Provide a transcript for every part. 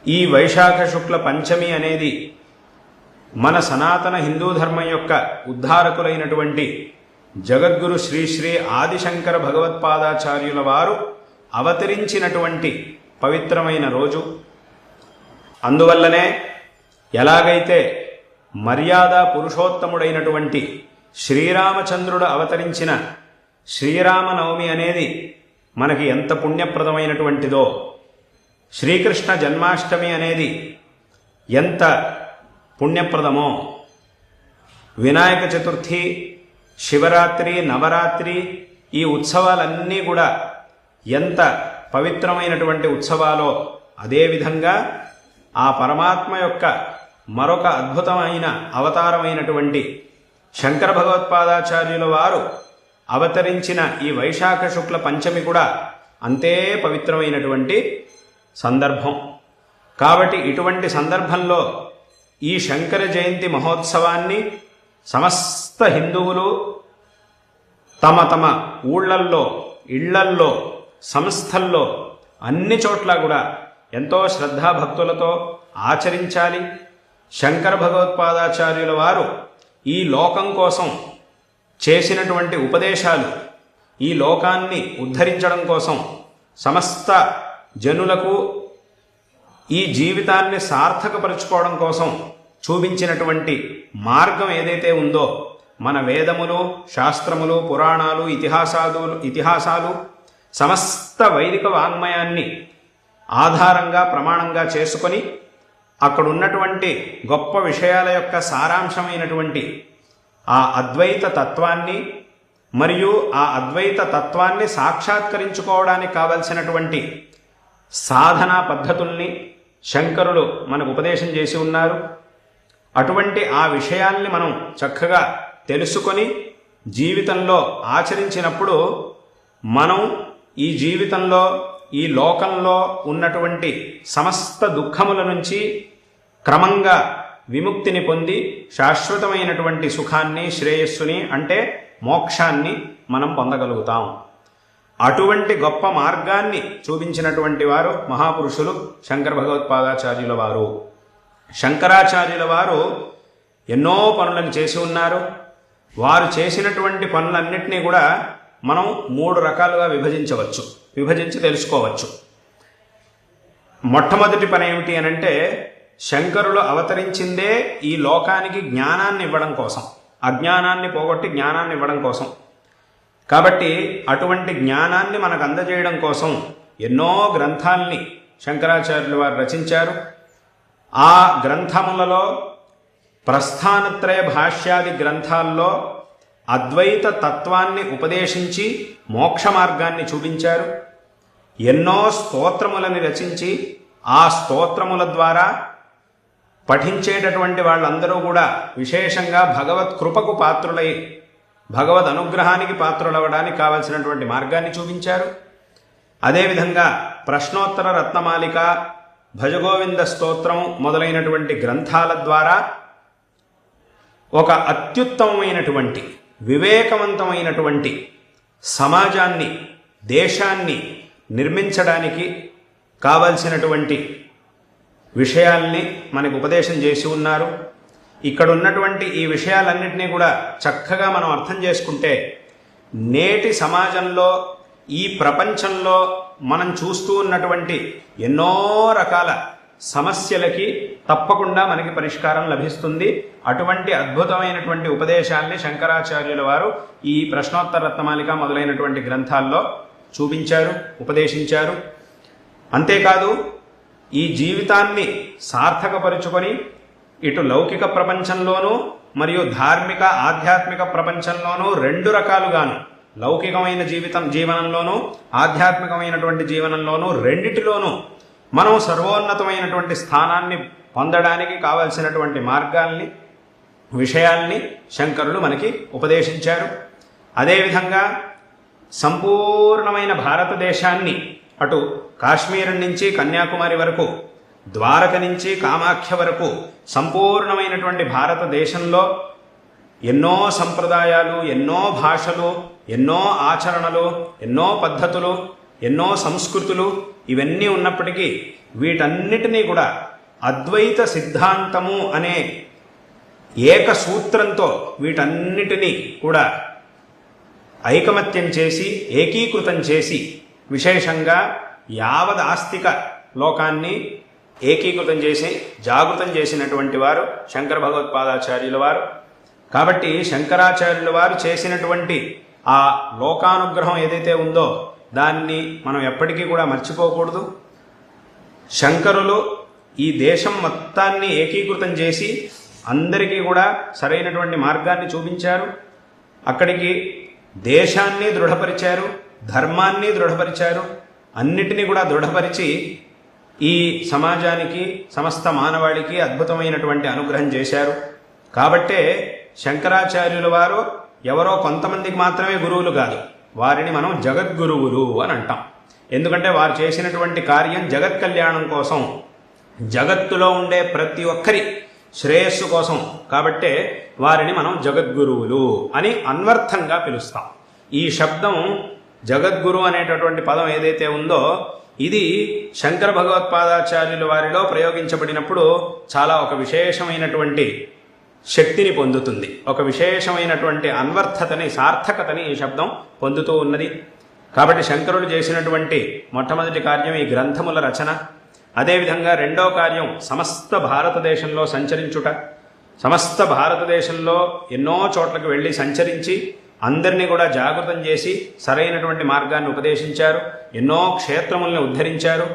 ఈ వైశాఖ శుక్ల పంచమి అనేది మన సనాతన హిందూ ధర్మం యొక్క ఉద్ధారకులైనటువంటి జగద్గురు శ్రీ శ్రీ ఆదిశంకర భగవత్పాదాచార్యుల వారు అవతరించినటువంటి పవిత్రమైన రోజు. అందువల్లనే ఎలాగైతే మర్యాద పురుషోత్తముడైనటువంటి శ్రీరామచంద్రుడు అవతరించిన శ్రీరామనవమి అనేది మనకి ఎంత పుణ్యప్రదమైనటువంటిదో, శ్రీకృష్ణ జన్మాష్టమి అనేది ఎంత పుణ్యప్రదమో, వినాయక చతుర్థి, శివరాత్రి, నవరాత్రి ఈ ఉత్సవాలన్నీ కూడా ఎంత పవిత్రమైనటువంటి ఉత్సవాలో, అదేవిధంగా ఆ పరమాత్మ యొక్క మరొక అద్భుతమైన అవతారమైనటువంటి శంకర భగవత్పాదాచార్యుల వారు అవతరించిన ఈ వైశాఖ శుక్ల పంచమి కూడా అంతే పవిత్రమైనటువంటి సందర్భం. కాబట్టి ఇటువంటి సందర్భంలో ఈ శంకర జయంతి మహోత్సవాన్ని సమస్త హిందువులు తమ తమ ఊళ్ళల్లో, ఇళ్లల్లో, సంస్థల్లో అన్ని చోట్ల కూడా ఎంతో శ్రద్ధాభక్తులతో ఆచరించాలి. శంకర భగవత్పాదాచార్యుల వారు ఈ లోకం కోసం చేసినటువంటి ఉపదేశాలు, ఈ లోకాన్ని ఉద్ధరించడం కోసం, సమస్త జనులకు ఈ జీవితాన్ని సార్థకపరుచుకోవడం కోసం చూపించినటువంటి మార్గం ఏదైతే ఉందో, మన వేదములు, శాస్త్రములు, పురాణాలు, ఇతిహాసాలు సమస్త వైదిక వాంగ్మయాన్ని ఆధారంగా ప్రమాణంగా చేసుకొని అక్కడున్నటువంటి గొప్ప విషయాల యొక్క సారాంశమైనటువంటి ఆ అద్వైత తత్వాన్ని మరియు ఆ అద్వైత తత్వాన్ని సాక్షాత్కరించుకోవడానికి కావలసినటువంటి సాధనా పద్ధతుల్ని శంకరులు మనకు ఉపదేశం చేసి ఉన్నారు. అటువంటి ఆ విషయాల్ని మనం చక్కగా తెలుసుకొని జీవితంలో ఆచరించినప్పుడు మనం ఈ జీవితంలో, ఈ లోకంలో ఉన్నటువంటి సమస్త దుఃఖముల నుంచి క్రమంగా విముక్తిని పొంది శాశ్వతమైనటువంటి సుఖాన్ని, శ్రేయస్సుని అంటే మోక్షాన్ని మనం పొందగలుగుతాం. అటువంటి గొప్ప మార్గాన్ని చూపించినటువంటి వారు మహాపురుషులు శంకర భగవత్పాదాచార్యుల వారు. శంకరాచార్యుల వారు ఎన్నో పనులను చేసి ఉన్నారు. వారు చేసినటువంటి పనులన్నింటినీ కూడా మనం 3 రకాలుగా విభజించి తెలుసుకోవచ్చు. మొట్టమొదటి పని ఏమిటి అనంటే, శంకరులు అవతరించిందే ఈ లోకానికి జ్ఞానాన్ని ఇవ్వడం కోసం, అజ్ఞానాన్ని పోగొట్టి జ్ఞానాన్ని ఇవ్వడం కోసం. కాబట్టి అటువంటి జ్ఞానాన్ని మనకు అందజేయడం కోసం ఎన్నో గ్రంథాల్ని శంకరాచార్యులు వారు రచించారు. ఆ గ్రంథములలో ప్రస్థానత్రయ భాష్యాది గ్రంథాల్లో అద్వైత తత్వాన్ని ఉపదేశించి మోక్ష మార్గాన్ని చూపించారు. ఎన్నో స్తోత్రములని రచించి ఆ స్తోత్రముల ద్వారా పఠించేటటువంటి వాళ్ళందరూ కూడా విశేషంగా భగవత్ కృపకు పాత్రులై భగవద్ అనుగ్రహానికి పాత్రులవ్వడానికి కావలసినటువంటి మార్గాన్ని చూపించారు. అదేవిధంగా ప్రశ్నోత్తర రత్నమాలిక, భజగోవింద స్తోత్రం మొదలైనటువంటి గ్రంథాల ద్వారా ఒక అత్యుత్తమమైనటువంటి వివేకవంతమైనటువంటి సమాజాన్ని, దేశాన్ని నిర్మించడానికి కావలసినటువంటి విషయాల్ని మనకు ఉపదేశం చేసి ఉన్నారు. ఇక్కడ ఉన్నటువంటి ఈ విషయాలన్నింటినీ కూడా చక్కగా మనం అర్థం చేసుకుంటే నేటి సమాజంలో, ఈ ప్రపంచంలో మనం చూస్తూ ఉన్నటువంటి ఎన్నో రకాల సమస్యలకి తప్పకుండా మనకి పరిష్కారం లభిస్తుంది. అటువంటి అద్భుతమైనటువంటి ఉపదేశాల్ని శంకరాచార్యుల వారు ఈ ప్రశ్నోత్తర రత్నమాలిక మొదలైనటువంటి గ్రంథాల్లో చూపించారు, ఉపదేశించారు. అంతేకాదు ఈ జీవితాన్ని సార్థకపరుచుకొని ఇటు లౌకిక ప్రపంచంలోనూ మరియు ధార్మిక, ఆధ్యాత్మిక ప్రపంచంలోనూ 2 రకాలుగాను, లౌకికమైన జీవనంలోనూ ఆధ్యాత్మికమైనటువంటి జీవనంలోనూ రెండిటిలోనూ మనం సర్వోన్నతమైనటువంటి స్థానాన్ని పొందడానికి కావలసినటువంటి మార్గాల్ని, విషయాల్ని శంకరులు మనకి ఉపదేశించారు. అదేవిధంగా సంపూర్ణమైన భారతదేశాన్ని అటు కాశ్మీరం నుంచి కన్యాకుమారి వరకు, ద్వారక నుంచి కామాఖ్య వరకు సంపూర్ణమైనటువంటి భారతదేశంలో ఎన్నో సంప్రదాయాలు, ఎన్నో భాషలు, ఎన్నో ఆచరణలు, ఎన్నో పద్ధతులు, ఎన్నో సంస్కృతులు ఇవన్నీ ఉన్నప్పటికీ వీటన్నిటినీ కూడా అద్వైత సిద్ధాంతము అనే ఏకసూత్రంతో వీటన్నిటినీ కూడా ఐకమత్యం చేసి ఏకీకృతం చేసి విశేషంగా యావద్ ఆస్తిక లోకాన్ని ఏకీకృతం చేసి జాగృతం చేసినటువంటి వారు శంకర భగవత్పాదాచార్యుల వారు. కాబట్టి శంకరాచార్యుల వారు చేసినటువంటి ఆ లోకానుగ్రహం ఏదైతే ఉందో దాన్ని మనం ఎప్పటికీ కూడా మర్చిపోకూడదు. శంకరులు ఈ దేశం మొత్తాన్ని ఏకీకృతం చేసి అందరికీ కూడా సరైనటువంటి మార్గాన్ని చూపించారు. అక్కడికి దేశాన్ని దృఢపరిచారు, ధర్మాన్ని దృఢపరిచారు, అన్నిటినీ కూడా దృఢపరిచి ఈ సమాజానికి సమస్త మానవాళికి అద్భుతమైనటువంటి అనుగ్రహం చేశారు. కాబట్టే శంకరాచార్యుల వారు ఎవరో కొంతమందికి మాత్రమే గురువులు కాదు, వారిని మనం జగద్గురువులు అని అంటాం. ఎందుకంటే వారు చేసినటువంటి కార్యం జగత్ కళ్యాణం కోసం, జగత్తులో ఉండే ప్రతి ఒక్కరి శ్రేయస్సు కోసం. కాబట్టే వారిని మనం జగద్గురువులు అని అన్వర్థంగా పిలుస్తాం. ఈ శబ్దం జగద్గురు అనేటటువంటి పదం ఏదైతే ఉందో ఇది శంకర భగవత్పాదాచార్యుల వారిలో ప్రయోగించబడినప్పుడు చాలా ఒక విశేషమైనటువంటి శక్తిని పొందుతుంది, ఒక విశేషమైనటువంటి అన్వర్థతని, సార్థకతని ఈ శబ్దం పొందుతూ ఉన్నది. కాబట్టి శంకరుడు చేసినటువంటి మొట్టమొదటి కార్యం ఈ గ్రంథముల రచన. అదేవిధంగా రెండో కార్యం సమస్త భారతదేశంలో సంచరించుట. సమస్త భారతదేశంలో ఎన్నో చోట్లకు వెళ్ళి సంచరించి అందరినీ కూడా జాగృతం చేసి సరైనటువంటి మార్గాన్ని ఉపదేశించారు. ఎన్నో క్షేత్రముల్ని ఉద్ధరించారు.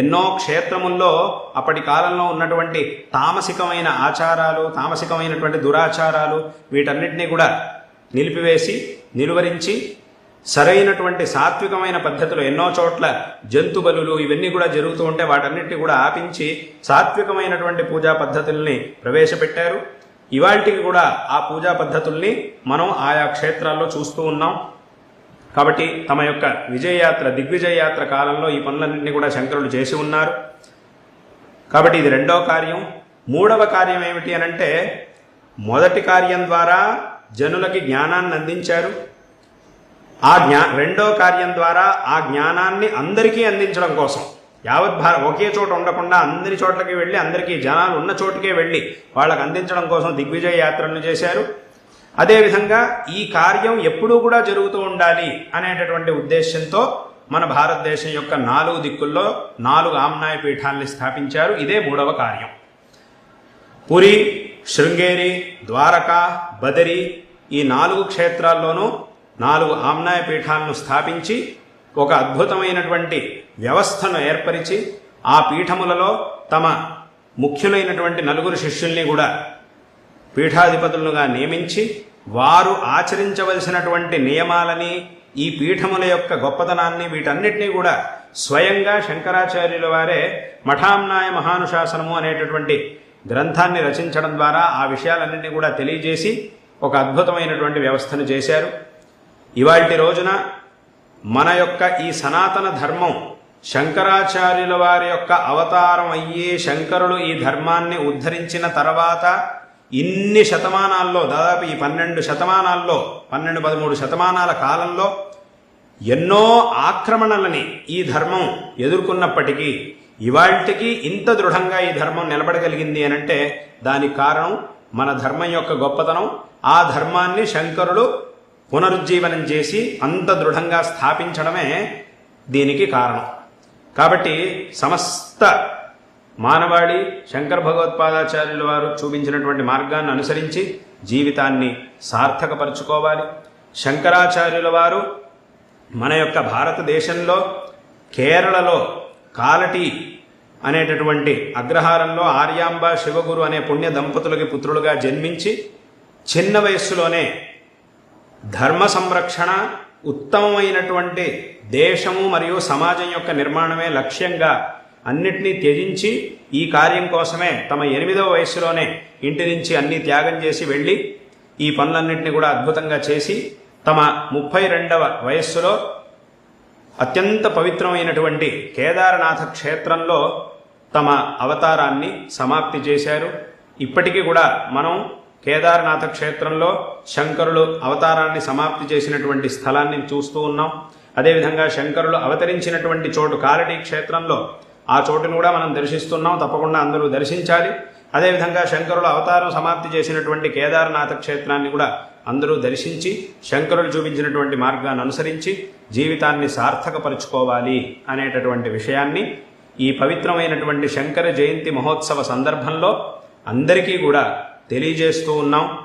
ఎన్నో క్షేత్రముల్లో అప్పటి కాలంలో ఉన్నటువంటి తామసికమైన ఆచారాలు, తామసికమైనటువంటి దురాచారాలు వీటన్నిటినీ కూడా నిలిపివేసి నిలువరించి సరైనటువంటి సాత్వికమైన పద్ధతులు, ఎన్నో చోట్ల జంతు బలులు ఇవన్నీ కూడా జరుగుతూ ఉంటే వాటన్నిటిని కూడా ఆపించి సాత్వికమైనటువంటి పూజా పద్ధతుల్ని ప్రవేశపెట్టారు. ఇవాళకి కూడా ఆ పూజా పద్ధతుల్ని మనం ఆయా క్షేత్రాల్లో చూస్తూ ఉన్నాం. కాబట్టి తమ యొక్క విజయయాత్ర, దిగ్విజయయాత్ర కాలంలో ఈ పనులన్నింటినీ కూడా శంకరులు చేసి ఉన్నారు. కాబట్టి ఇది రెండో కార్యం. మూడవ కార్యం ఏమిటి అనంటే, మొదటి కార్యం ద్వారా జనులకి జ్ఞానాన్ని అందించారు. రెండో కార్యం ద్వారా ఆ జ్ఞానాన్ని అందరికీ అందించడం కోసం యావత్ ఒకే చోట ఉండకుండా అందరి చోట్లకి వెళ్ళి, అందరికీ జనాలు ఉన్న చోటుకే వెళ్ళి వాళ్ళకు అందించడం కోసం దిగ్విజయ యాత్రలను చేశారు. అదేవిధంగా ఈ కార్యం ఎప్పుడూ కూడా జరుగుతూ ఉండాలి అనేటటువంటి ఉద్దేశంతో మన భారతదేశం యొక్క 4 దిక్కుల్లో 4 ఆమ్నాయ పీఠాలని స్థాపించారు. ఇదే మూడవ కార్యం. పురి, శృంగేరి, ద్వారకా, బదరి ఈ 4 క్షేత్రాల్లోనూ 4 ఆమ్నాయ పీఠాలను స్థాపించి ఒక అద్భుతమైనటువంటి వ్యవస్థను ఏర్పరిచి ఆ పీఠములలో తమ ముఖ్యులైనటువంటి 4 శిష్యుల్ని కూడా పీఠాధిపతులుగా నియమించి వారు ఆచరించవలసినటువంటి నియమాలని, ఈ పీఠముల యొక్క గొప్పతనాన్ని వీటన్నిటినీ కూడా స్వయంగా శంకరాచార్యుల వారే మఠామ్నాయ మహానుశాసనము అనేటటువంటి గ్రంథాన్ని రచించడం ద్వారా ఆ విషయాలన్నింటినీ కూడా తెలియజేసి ఒక అద్భుతమైనటువంటి వ్యవస్థను చేశారు. ఇవాల్టి రోజున మన యొక్క ఈ సనాతన ధర్మం శంకరాచార్యుల వారి యొక్క అవతారం అయ్యే, శంకరులు ఈ ధర్మాన్ని ఉద్ధరించిన తర్వాత ఇన్ని శతమానాల్లో, దాదాపు ఈ 12 శతమానాల్లో, 12-13 శతమానాల కాలంలో ఎన్నో ఆక్రమణలని ఈ ధర్మం ఎదుర్కొన్నప్పటికీ ఇవాళ్టికి ఇంత దృఢంగా ఈ ధర్మం నిలబడగలిగింది అనంటే దానికి కారణం మన ధర్మం యొక్క గొప్పతనం. ఆ ధర్మాన్ని శంకరులు పునరుజ్జీవనం చేసి అంత దృఢంగా స్థాపించడమే దీనికి కారణం. కాబట్టి సమస్త మానవాళి శంకర భగవత్పాదాచార్యుల వారు చూపించినటువంటి మార్గాన్ని అనుసరించి జీవితాన్ని సార్థకపరుచుకోవాలి. శంకరాచార్యుల వారు మన యొక్క భారతదేశంలో కేరళలో కాలటి అనేటటువంటి అగ్రహారంలో ఆర్యాంబ శివగురు అనే పుణ్య దంపతులకి పుత్రులుగా జన్మించి చిన్న వయస్సులోనే ధర్మ సంరక్షణ, ఉత్తమమైనటువంటి దేశము మరియు సమాజం యొక్క నిర్మాణమే లక్ష్యంగా అన్నిటినీ త్యజించి ఈ కార్యం కోసమే తమ 8వ వయస్సులోనే ఇంటి నుంచి అన్నీ త్యాగం చేసి వెళ్ళి ఈ పనులన్నింటినీ కూడా అద్భుతంగా చేసి తమ 32వ వయస్సులో అత్యంత పవిత్రమైనటువంటి కేదారనాథ క్షేత్రంలో తమ అవతారాన్ని సమాప్తి చేశారు. ఇప్పటికీ కూడా మనం కేదారనాథ క్షేత్రంలో శంకరులు అవతారాన్ని సమాప్తి చేసినటువంటి స్థలాన్ని చూస్తూ ఉన్నాం. అదేవిధంగా శంకరులు అవతరించినటువంటి చోటు కాలటీ క్షేత్రంలో ఆ చోటును కూడా మనం దర్శిస్తున్నాం. తప్పకుండా అందరూ దర్శించాలి. అదేవిధంగా శంకరులు అవతారం సమాప్తి చేసినటువంటి కేదారనాథ క్షేత్రాన్ని కూడా అందరూ దర్శించి శంకరులు చూపించినటువంటి మార్గాన్ని అనుసరించి జీవితాన్ని సార్థకపరుచుకోవాలి అనేటటువంటి విషయాన్ని ఈ పవిత్రమైనటువంటి శంకర జయంతి మహోత్సవ సందర్భంలో అందరికీ కూడా తెలియజేస్తూ ఉన్నాం.